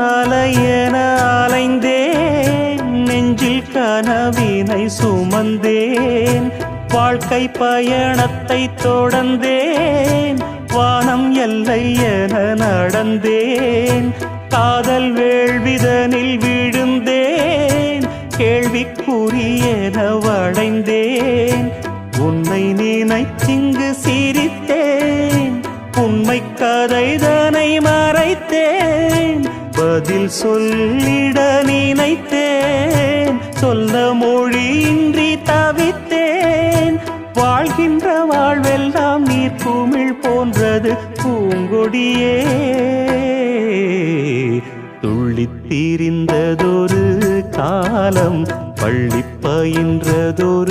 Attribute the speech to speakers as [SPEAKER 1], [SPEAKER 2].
[SPEAKER 1] அலையென அலைந்தேன், நெஞ்சில் கனவினை சுமந்தேன், வாழ்க்கை பயணத்தை தொடர்ந்தேன், வானம் எல்லை என நடந்தேன், காதல் வேள்விதனில் விழுந்தேன், கேள்விக்குரியென வளைந்தேன், உன்னை நினைத்திங்கு சிரித்தேன், உண்மை கதைதனை மறைத்தேன், பதில் சொல்லிட நினைத்தேன், சொல்ல மொழியின்றி தவித்தேன், வாழ்கின்ற வாழ்வெல்லாம் நீர்க்குமிழ் போன்றது பூங்கொடியே, துள்ளித் திரிந்ததொரு காலம், பள்ளி பயின்றதொரு